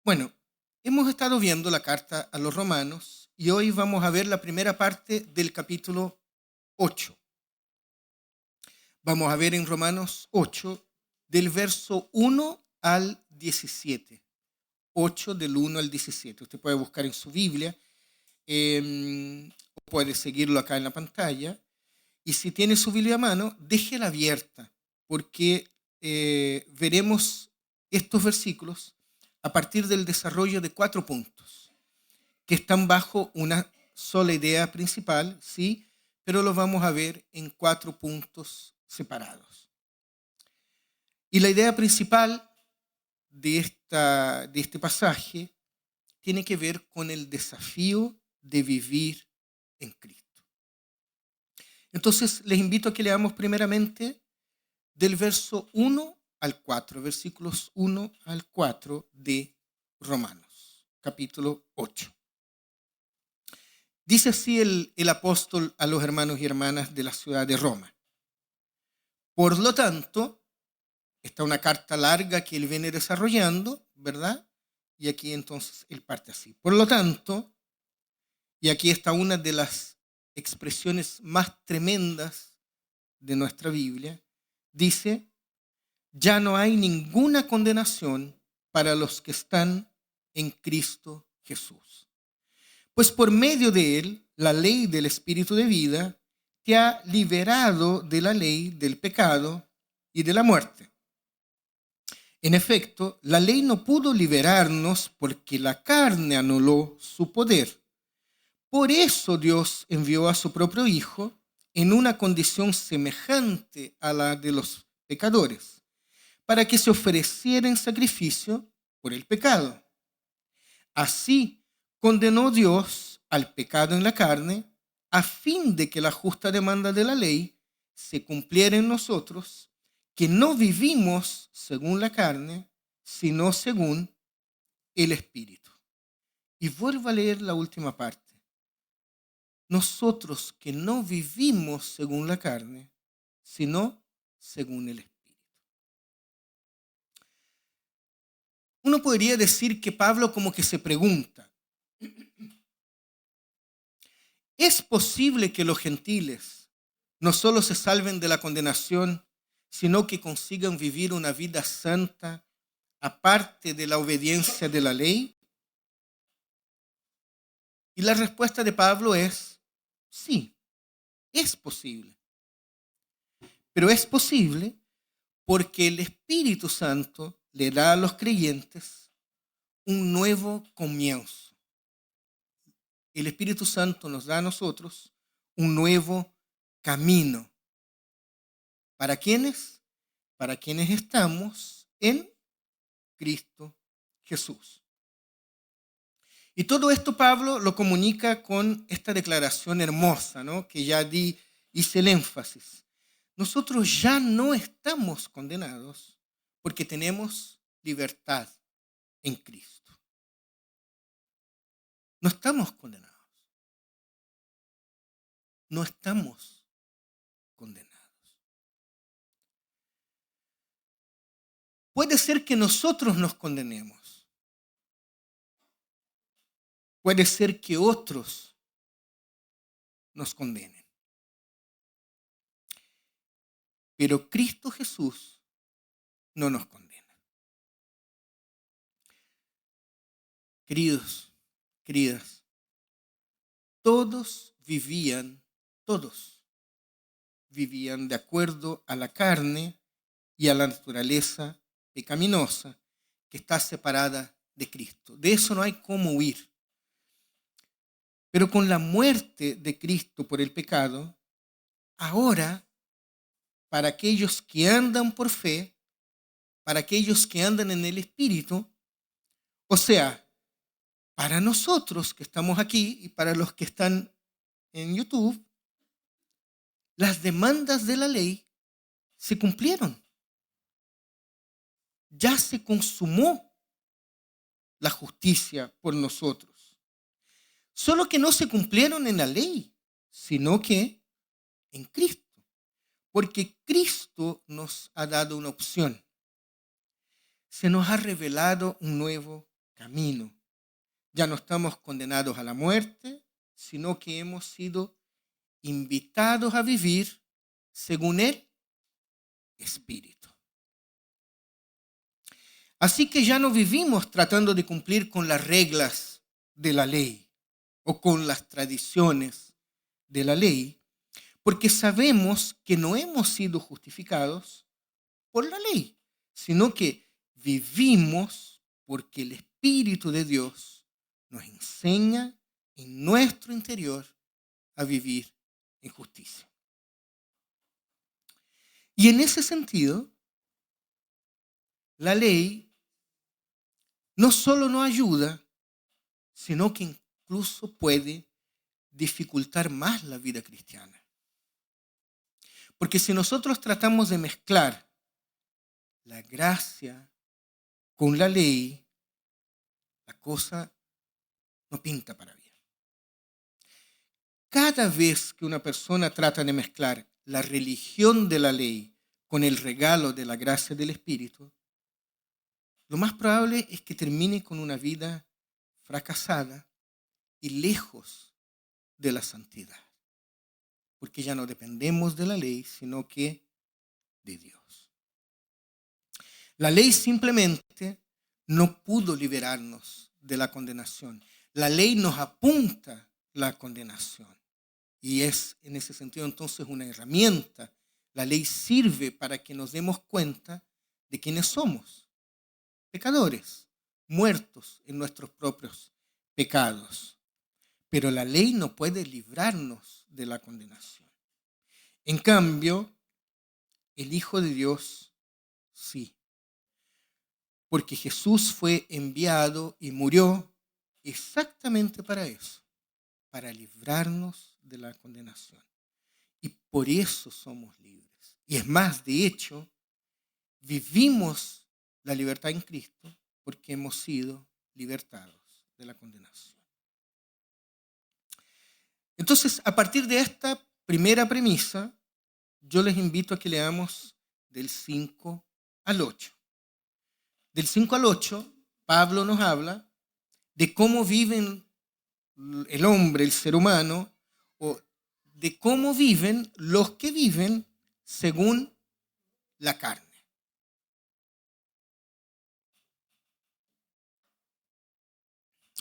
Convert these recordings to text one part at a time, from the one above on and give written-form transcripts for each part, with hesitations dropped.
Bueno, hemos estado viendo la carta a los romanos y hoy vamos a ver la primera parte del capítulo 8. Vamos a ver en Romanos 8 del verso 1 al 17. 8 del 1 al 17. Usted puede buscar en su Biblia o puede seguirlo acá en la pantalla. Y si tiene su Biblia a mano, déjela abierta porque veremos estos versículos a partir del desarrollo de 4 puntos que están bajo una sola idea principal, sí, pero los vamos a ver en 4 puntos separados. Y la idea principal de este pasaje tiene que ver con el desafío de vivir en Cristo. Entonces, les invito a que leamos primeramente del verso 1 al 4, versículos 1 al 4 de Romanos, capítulo 8. Dice así el apóstol a los hermanos y hermanas de la ciudad de Roma. Por lo tanto, está una carta larga que él viene desarrollando, ¿verdad? Y aquí entonces él parte así. Por lo tanto, y aquí está una de las expresiones más tremendas de nuestra Biblia, dice: ya no hay ninguna condenación para los que están en Cristo Jesús. Pues por medio de él, la ley del Espíritu de vida te ha liberado de la ley del pecado y de la muerte. En efecto, la ley no pudo liberarnos porque la carne anuló su poder. Por eso Dios envió a su propio Hijo en una condición semejante a la de los pecadores, para que se ofreciera en sacrificio por el pecado. Así condenó Dios al pecado en la carne, a fin de que la justa demanda de la ley se cumpliera en nosotros, que no vivimos según la carne, sino según el Espíritu. Y vuelvo a leer la última parte. Nosotros que no vivimos según la carne, sino según el Espíritu. Uno podría decir que Pablo como que se pregunta, ¿es posible que los gentiles no solo se salven de la condenación, sino que consigan vivir una vida santa aparte de la obediencia de la ley? Y la respuesta de Pablo es, sí, es posible. Pero es posible porque el Espíritu Santo le da a los creyentes un nuevo comienzo. El Espíritu Santo nos da a nosotros un nuevo camino. ¿Para quiénes? Para quienes estamos en Cristo Jesús. Y todo esto Pablo lo comunica con esta declaración hermosa, ¿no? Que ya hice el énfasis. Nosotros ya no estamos condenados porque tenemos libertad en Cristo. No estamos condenados. No estamos condenados. Puede ser que nosotros nos condenemos. Puede ser que otros nos condenen. Pero Cristo Jesús no nos condena. Queridos, queridas, todos vivían de acuerdo a la carne y a la naturaleza pecaminosa que está separada de Cristo. De eso no hay cómo huir. Pero con la muerte de Cristo por el pecado, ahora, para aquellos que andan por fe, para aquellos que andan en el Espíritu, o sea, para nosotros que estamos aquí y para los que están en YouTube, las demandas de la ley se cumplieron. Ya se consumó la justicia por nosotros. Solo que no se cumplieron en la ley, sino que en Cristo. Porque Cristo nos ha dado una opción. Se nos ha revelado un nuevo camino. Ya no estamos condenados a la muerte, sino que hemos sido invitados a vivir según el Espíritu. Así que ya no vivimos tratando de cumplir con las reglas de la ley o con las tradiciones de la ley, porque sabemos que no hemos sido justificados por la ley, sino que vivimos porque el Espíritu de Dios nos enseña en nuestro interior a vivir en justicia. Y en ese sentido, la ley no solo nos ayuda, sino que incluso puede dificultar más la vida cristiana. Porque si nosotros tratamos de mezclar la gracia con la ley, la cosa no pinta para bien. Cada vez que una persona trata de mezclar la religión de la ley con el regalo de la gracia del Espíritu, lo más probable es que termine con una vida fracasada y lejos de la santidad. Porque ya no dependemos de la ley, sino que de Dios. La ley simplemente no pudo liberarnos de la condenación. La ley nos apunta la condenación. Y es en ese sentido entonces una herramienta. La ley sirve para que nos demos cuenta de quiénes somos. Pecadores, muertos en nuestros propios pecados. Pero la ley no puede librarnos de la condenación. En cambio, el Hijo de Dios sí. Porque Jesús fue enviado y murió exactamente para eso, para librarnos de la condenación. Y por eso somos libres. Y es más, de hecho, vivimos la libertad en Cristo porque hemos sido libertados de la condenación. Entonces, a partir de esta primera premisa, yo les invito a que leamos del 5 al 8. Del 5 al 8, Pablo nos habla de cómo viven el hombre, el ser humano, o de cómo viven los que viven según la carne.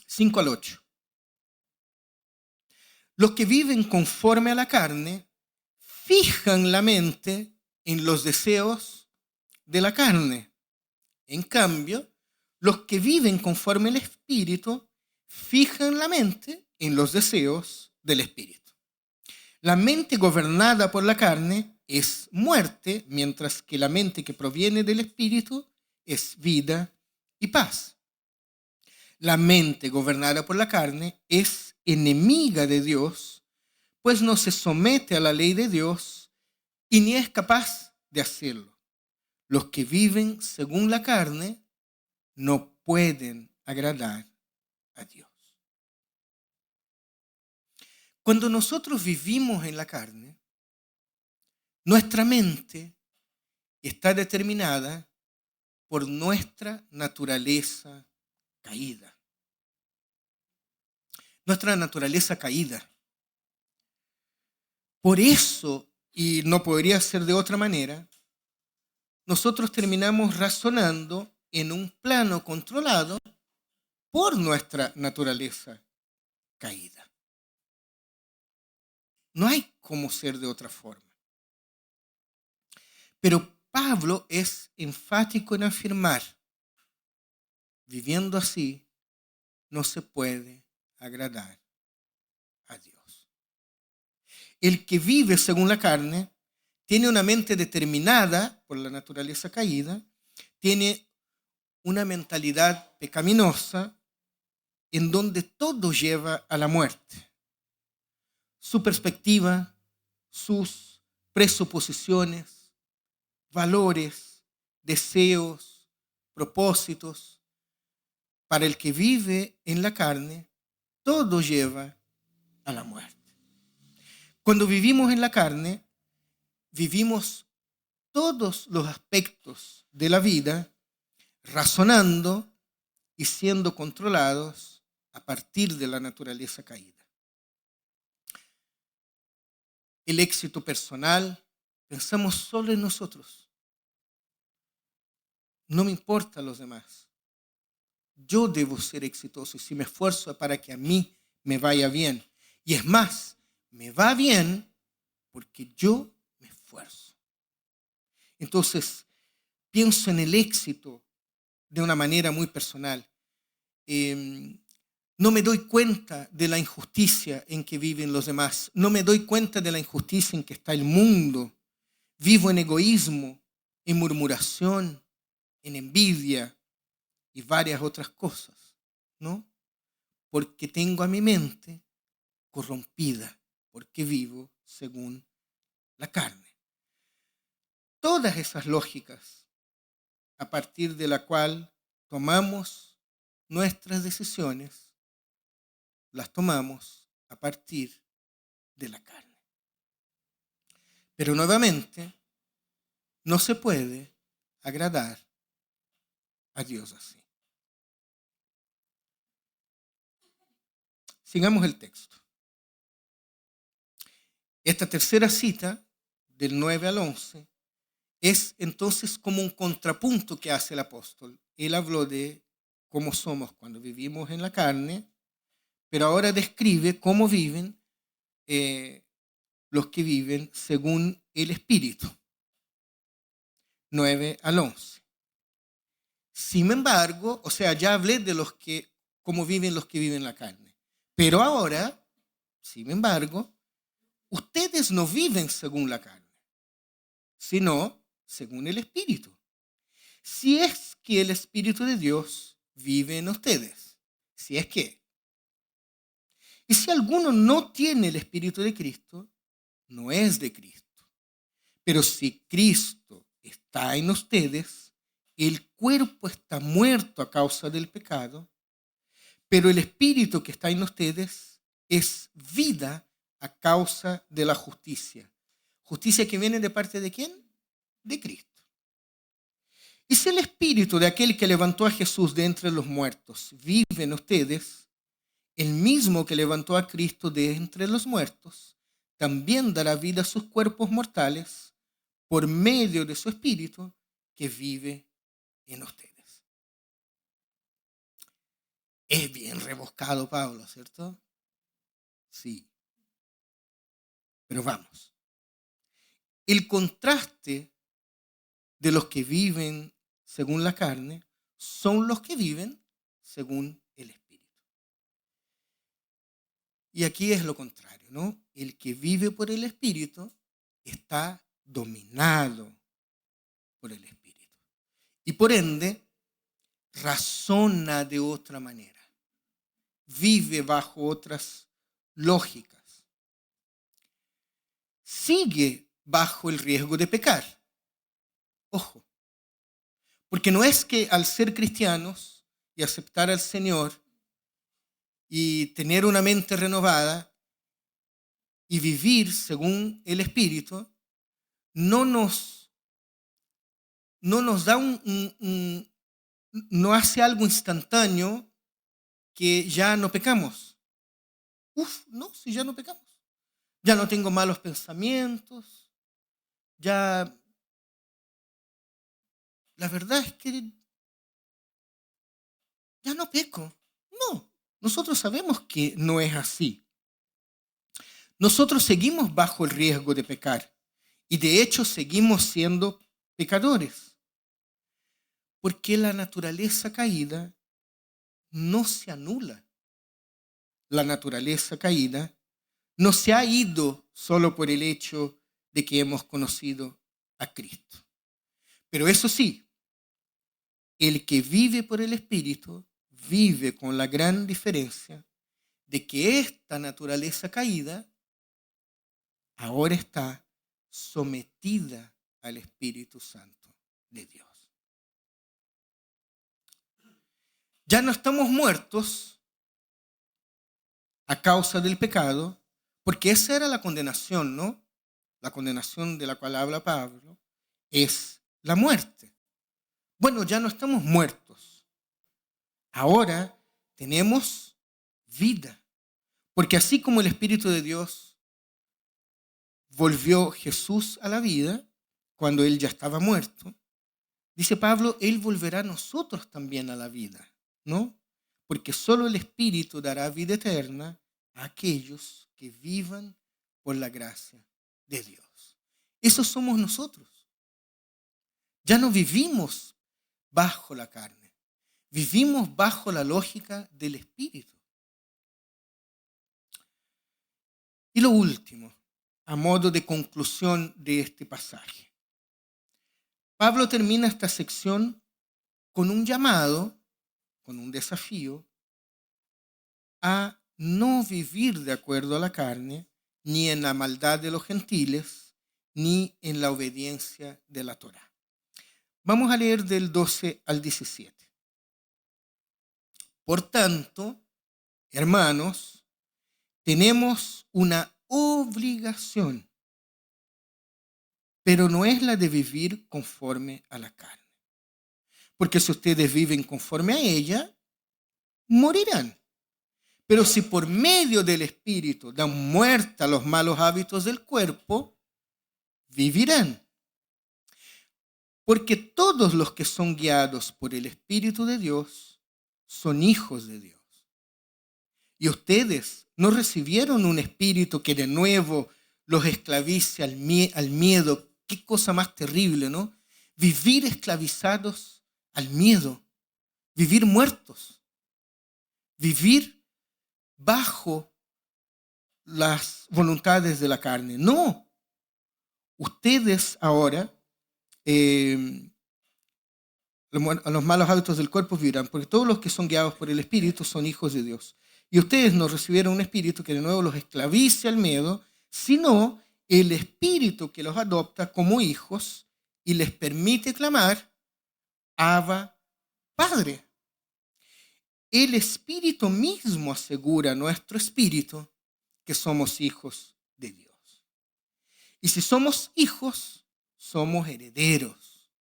Cinco al 8. Los que viven conforme a la carne fijan la mente en los deseos de la carne. En cambio, los que viven conforme al Espíritu fijan la mente en los deseos del Espíritu. La mente gobernada por la carne es muerte, mientras que la mente que proviene del Espíritu es vida y paz. La mente gobernada por la carne es enemiga de Dios, pues no se somete a la ley de Dios y ni es capaz de hacerlo. Los que viven según la carne no pueden agradar a Dios. Cuando nosotros vivimos en la carne, nuestra mente está determinada por nuestra naturaleza caída. Nuestra naturaleza caída. Por eso, y no podría ser de otra manera, nosotros terminamos razonando en un plano controlado por nuestra naturaleza caída. No hay cómo ser de otra forma. Pero Pablo es enfático en afirmar, viviendo así, no se puede agradar a Dios. El que vive según la carne tiene una mente determinada por la naturaleza caída, tiene una mentalidad pecaminosa en donde todo lleva a la muerte. Su perspectiva, sus presuposiciones, valores, deseos, propósitos. Para el que vive en la carne, todo lleva a la muerte. Cuando vivimos en la carne, vivimos todos los aspectos de la vida razonando y siendo controlados a partir de la naturaleza caída. El éxito personal, pensamos solo en nosotros. No me importan los demás. Yo debo ser exitoso y si me esfuerzo para que a mí me vaya bien. Y es más, me va bien porque yo me esfuerzo. Entonces, pienso en el éxito de una manera muy personal. No me doy cuenta de la injusticia en que viven los demás. No me doy cuenta de la injusticia en que está el mundo. Vivo en egoísmo, en murmuración, en envidia y varias otras cosas, ¿no? Porque tengo a mi mente corrompida, porque vivo según la carne. Todas esas lógicas a partir de la cual tomamos nuestras decisiones, las tomamos a partir de la carne. Pero nuevamente, no se puede agradar a Dios así. Sigamos el texto. Esta tercera cita, del 9 al 11, es entonces como un contrapunto que hace el apóstol. Él habló de cómo somos cuando vivimos en la carne, pero ahora describe cómo viven los que viven según el Espíritu. 9 al 11. Sin embargo, o sea, ya hablé de cómo viven los que viven la carne. Pero ahora, sin embargo, ustedes no viven según la carne, sino según el Espíritu. Si es que el Espíritu de Dios vive en ustedes. Si es que. Y si alguno no tiene el Espíritu de Cristo, no es de Cristo. Pero si Cristo está en ustedes, el cuerpo está muerto a causa del pecado, pero el Espíritu que está en ustedes es vida a causa de la justicia. ¿Justicia que viene de parte de quién? De Cristo. Y si el Espíritu de aquel que levantó a Jesús de entre los muertos vive en ustedes, el mismo que levantó a Cristo de entre los muertos, también dará vida a sus cuerpos mortales por medio de su Espíritu que vive en ustedes. Es bien rebuscado Pablo, ¿cierto? Sí. Pero vamos. El contraste de los que viven según la carne son los que viven según el Espíritu. Y aquí es lo contrario, ¿no? El que vive por el Espíritu está dominado por el Espíritu. Y por ende, razona de otra manera. Vive bajo otras lógicas. Sigue bajo el riesgo de pecar. Ojo. Porque no es que al ser cristianos y aceptar al Señor y tener una mente renovada y vivir según el Espíritu, no nos da no hace algo instantáneo que ya no pecamos. No, si ya no pecamos. Ya no tengo malos pensamientos, ya. La verdad es que ya no peco. No, nosotros sabemos que no es así. Nosotros seguimos bajo el riesgo de pecar y de hecho seguimos siendo pecadores. Porque la naturaleza caída no se anula. La naturaleza caída no se ha ido solo por el hecho de que hemos conocido a Cristo. Pero eso sí, el que vive por el Espíritu vive con la gran diferencia de que esta naturaleza caída ahora está sometida al Espíritu Santo de Dios. Ya no estamos muertos a causa del pecado, porque esa era la condenación, ¿no? La condenación de la cual habla Pablo es la muerte. Bueno, ya no estamos muertos. ahora tenemos vida. Porque así como el Espíritu de Dios volvió Jesús a la vida, cuando Él ya estaba muerto, dice Pablo, Él volverá a nosotros también a la vida, ¿no? Porque solo el Espíritu dará vida eterna a aquellos que vivan por la gracia de Dios. Esos somos nosotros. Ya no vivimos bajo la carne, vivimos bajo la lógica del Espíritu. Y lo último, a modo de conclusión de este pasaje. Pablo termina esta sección con un llamado, con un desafío, a no vivir de acuerdo a la carne, ni en la maldad de los gentiles, ni en la obediencia de la Torá. Vamos a leer del 12 al 17. Por tanto, hermanos, tenemos una obligación, pero no es la de vivir conforme a la carne. Porque si ustedes viven conforme a ella, morirán. Pero si por medio del Espíritu dan muerte a los malos hábitos del cuerpo, vivirán. Porque todos los que son guiados por el Espíritu de Dios son hijos de Dios. Y ustedes no recibieron un espíritu que de nuevo los esclavice al miedo. Qué cosa más terrible, ¿no? Vivir esclavizados al miedo, vivir muertos, vivir bajo las voluntades de la carne. No, ustedes ahora a los malos hábitos del cuerpo vivirán, porque todos los que son guiados por el Espíritu son hijos de Dios. Y ustedes no recibieron un espíritu que de nuevo los esclavice al miedo, sino el Espíritu que los adopta como hijos y les permite clamar, Abba, Padre. El Espíritu mismo asegura a nuestro espíritu que somos hijos de Dios. Y si somos hijos, somos herederos,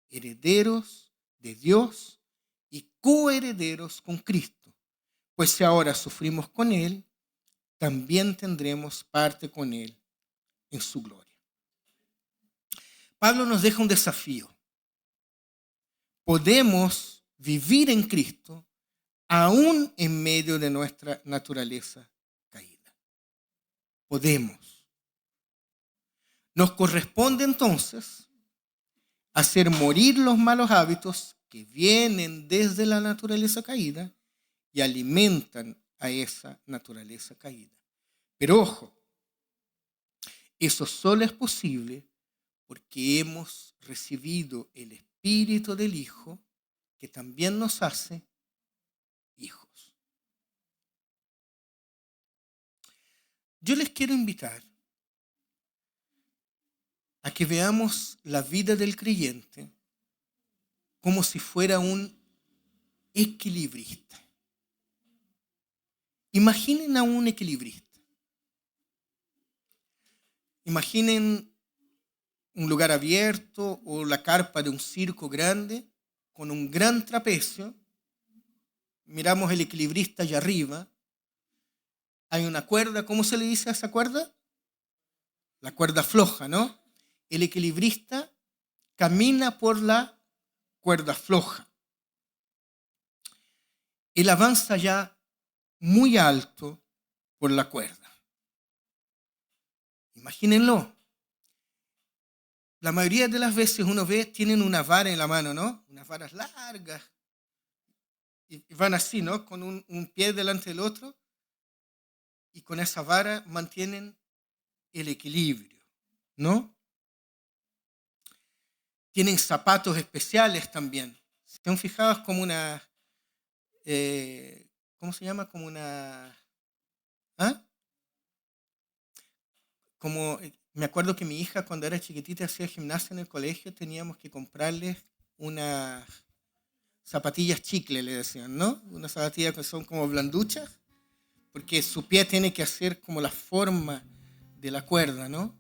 herederos de Dios y coherederos con Cristo. Pues si ahora sufrimos con Él, también tendremos parte con Él en su gloria. Pablo nos deja un desafío. Podemos vivir en Cristo aún en medio de nuestra naturaleza caída. Podemos. Nos corresponde entonces hacer morir los malos hábitos que vienen desde la naturaleza caída y alimentan a esa naturaleza caída. Pero ojo, eso solo es posible porque hemos recibido el Espíritu del Hijo que también nos hace hijos. Yo les quiero invitar a que veamos la vida del creyente como si fuera un equilibrista. Imaginen a un equilibrista. Imaginen un lugar abierto o la carpa de un circo grande con un gran trapecio. Miramos el equilibrista allá arriba. Hay una cuerda, ¿cómo se le dice a esa cuerda? La cuerda floja, ¿no? El equilibrista camina por la cuerda floja. Él avanza ya muy alto por la cuerda. Imagínenlo. La mayoría de las veces uno ve, tienen una vara en la mano, ¿no? Unas varas largas. Y van así, ¿no? Con un pie delante del otro. Y con esa vara mantienen el equilibrio, ¿no? Tienen zapatos especiales también. Si han fijado, es como una... ¿cómo se llama? Como una... ¿Ah? Como... Me acuerdo que mi hija cuando era chiquitita hacía gimnasia en el colegio, teníamos que comprarle unas zapatillas chicle, le decían, ¿no? Unas zapatillas que son como blanduchas, porque su pie tiene que hacer como la forma de la cuerda, ¿no?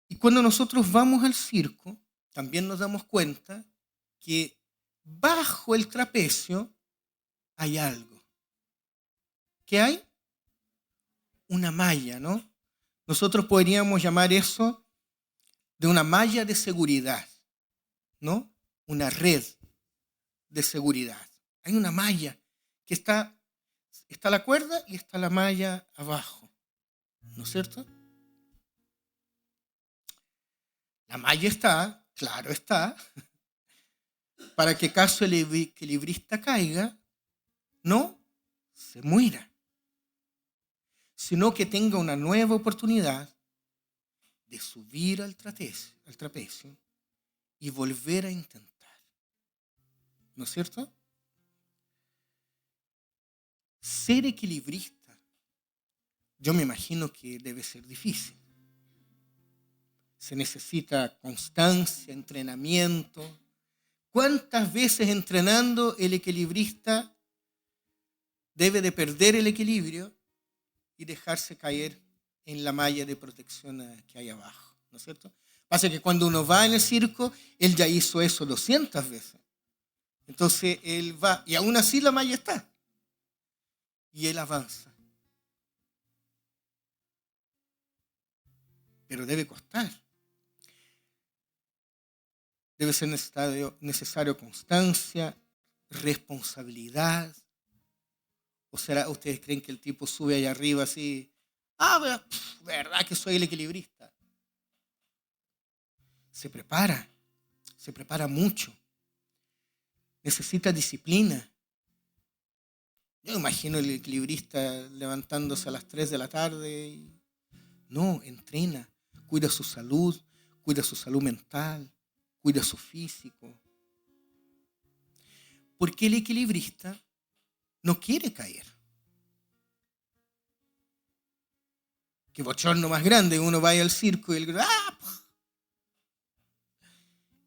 Y cuando nosotros vamos al circo, también nos damos cuenta que bajo el trapecio hay algo. ¿Qué hay? Una malla, ¿no? Nosotros podríamos llamar eso de una malla de seguridad, ¿no? Una red de seguridad. Hay una malla que está la cuerda y está la malla abajo, ¿no es cierto? La malla está, claro está, para que caso el equilibrista caiga, no se muera, sino que tenga una nueva oportunidad de subir al trapecio y volver a intentar, ¿no es cierto? Ser equilibrista, yo me imagino que debe ser difícil. Se necesita constancia, entrenamiento. ¿Cuántas veces entrenando el equilibrista debe de perder el equilibrio y dejarse caer en la malla de protección que hay abajo? ¿No es cierto? Pasa que cuando uno va en el circo, él ya hizo eso 200 veces. Entonces él va, y aún así la malla está. Y él avanza. Pero debe costar. Debe ser necesario constancia, responsabilidad. ¿O será, ustedes creen que el tipo sube allá arriba así? Verdad que soy el equilibrista. Se prepara mucho. Necesita disciplina. Yo imagino el equilibrista levantándose a las 3 de la tarde. No, entrena, cuida su salud mental, cuida su físico. Porque el equilibrista no quiere caer. Qué bochorno más grande, uno va al circo y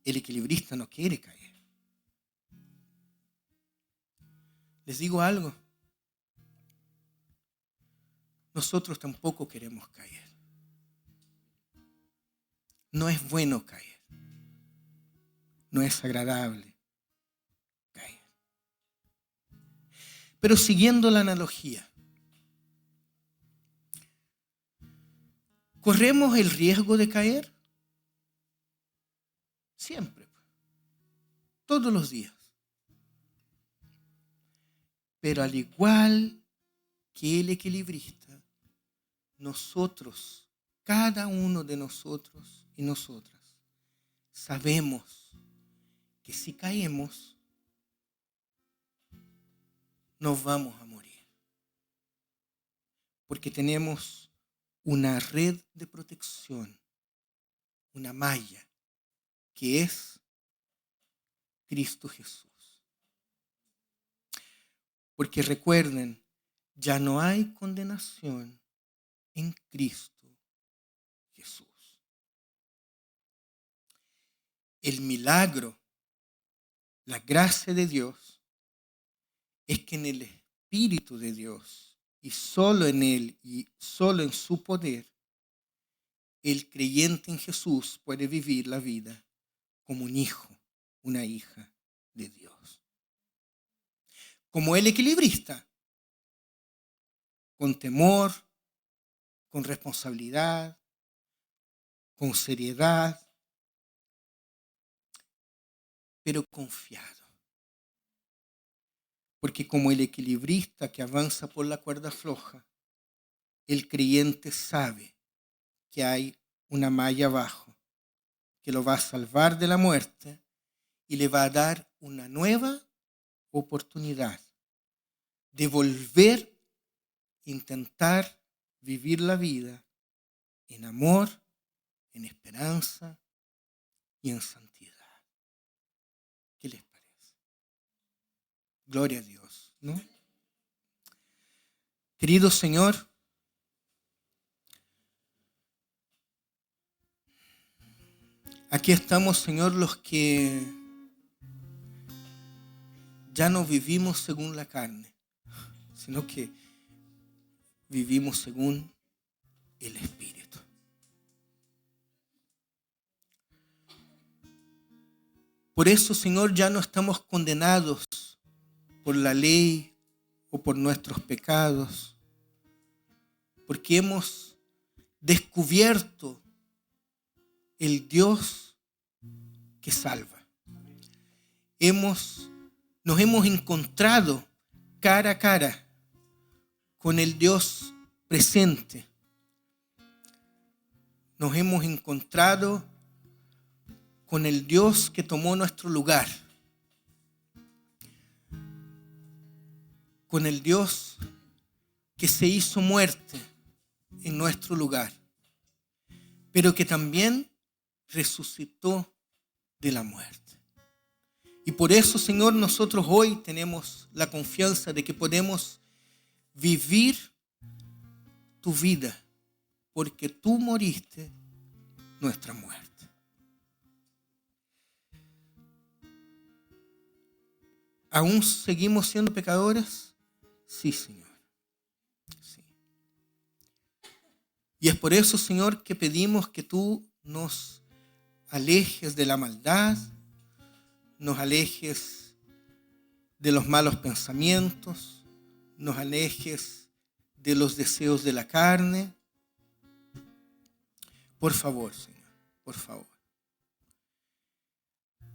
el equilibrista no quiere caer. Les digo algo. Nosotros tampoco queremos caer. No es bueno caer. No es agradable caer. Pero siguiendo la analogía, ¿corremos el riesgo de caer? Siempre. Todos los días. Pero al igual que el equilibrista, nosotros, cada uno de nosotros y nosotras, sabemos que si caemos, nos vamos a morir. Porque tenemos una red de protección, una malla, que es Cristo Jesús. Porque recuerden, ya no hay condenación en Cristo Jesús. El milagro, la gracia de Dios, es que en el Espíritu de Dios y solo en Él y solo en su poder, el creyente en Jesús puede vivir la vida como un hijo, una hija de Dios. Como el equilibrista, con temor, con responsabilidad, con seriedad, pero confiado. Porque como el equilibrista que avanza por la cuerda floja, el creyente sabe que hay una malla abajo que lo va a salvar de la muerte y le va a dar una nueva oportunidad de volver a intentar vivir la vida en amor, en esperanza y en santidad. ¿Qué les parece? Gloria a Dios, ¿no? Querido Señor, aquí estamos, Señor, los que ya no vivimos según la carne, sino que vivimos según el Espíritu. Por eso, Señor, ya no estamos condenados por la ley o por nuestros pecados, porque hemos descubierto el Dios que salva. Nos hemos encontrado cara a cara con el Dios presente. Nos hemos encontrado con el Dios que tomó nuestro lugar, con el Dios que se hizo muerte en nuestro lugar, pero que también resucitó de la muerte. Y por eso, Señor, nosotros hoy tenemos la confianza de que podemos vivir tu vida, porque tú moriste nuestra muerte. ¿Aún seguimos siendo pecadores? Sí, Señor. Sí. Y es por eso, Señor, que pedimos que tú nos alejes de la maldad, nos alejes de los malos pensamientos, nos alejes de los deseos de la carne. Por favor, Señor, por favor.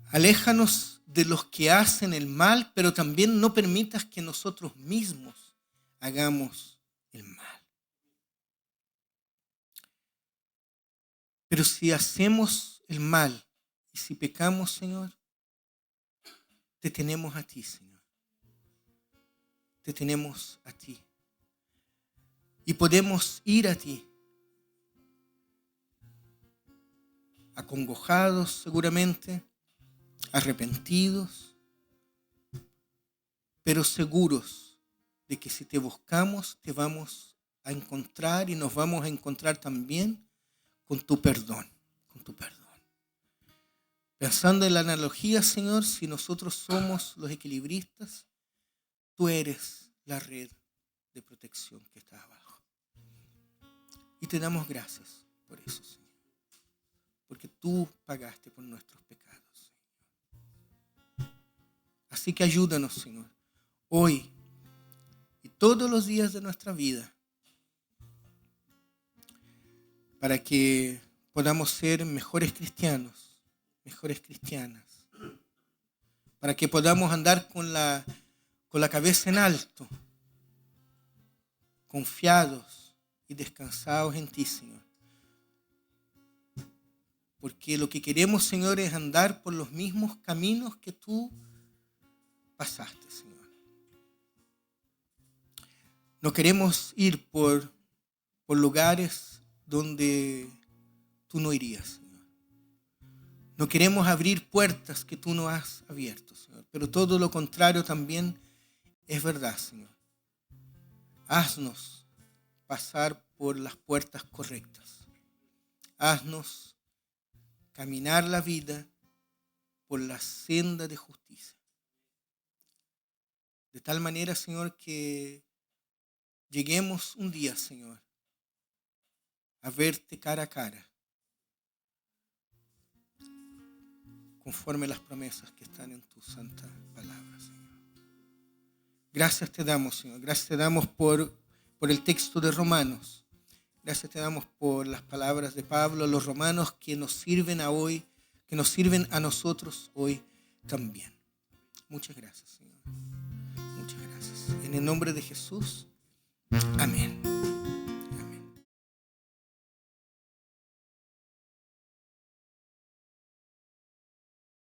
Aléjanos de los que hacen el mal, pero también no permitas que nosotros mismos hagamos el mal. Pero si hacemos el mal y si pecamos, Señor, te tenemos a ti, Señor. Te tenemos a ti. Y podemos ir a ti, acongojados seguramente, arrepentidos, pero seguros de que si te buscamos te vamos a encontrar y nos vamos a encontrar también con tu perdón, con tu perdón. Pensando en la analogía, Señor, si nosotros somos los equilibristas, tú eres la red de protección que está abajo. Y te damos gracias por eso, Señor, porque tú pagaste por nuestros pecados. Así que ayúdanos, Señor, hoy y todos los días de nuestra vida, para que podamos ser mejores cristianos, mejores cristianas, para que podamos andar con la cabeza en alto, confiados y descansados en ti, Señor. Porque lo que queremos, Señor, es andar por los mismos caminos que tú pasaste, Señor. No queremos ir por lugares donde tú no irías, Señor. No queremos abrir puertas que tú no has abierto, Señor. Pero todo lo contrario también es verdad, Señor. Haznos pasar por las puertas correctas. Haznos caminar la vida por la senda de justicia. De tal manera, Señor, que lleguemos un día, Señor, a verte cara a cara, conforme las promesas que están en tu santa palabra, Señor. Gracias te damos, Señor. Gracias te damos por el texto de Romanos. Gracias te damos por las palabras de Pablo a los romanos que nos sirven hoy, que nos sirven a nosotros hoy también. Muchas gracias, Señor. Muchas gracias. En el nombre de Jesús. Amén.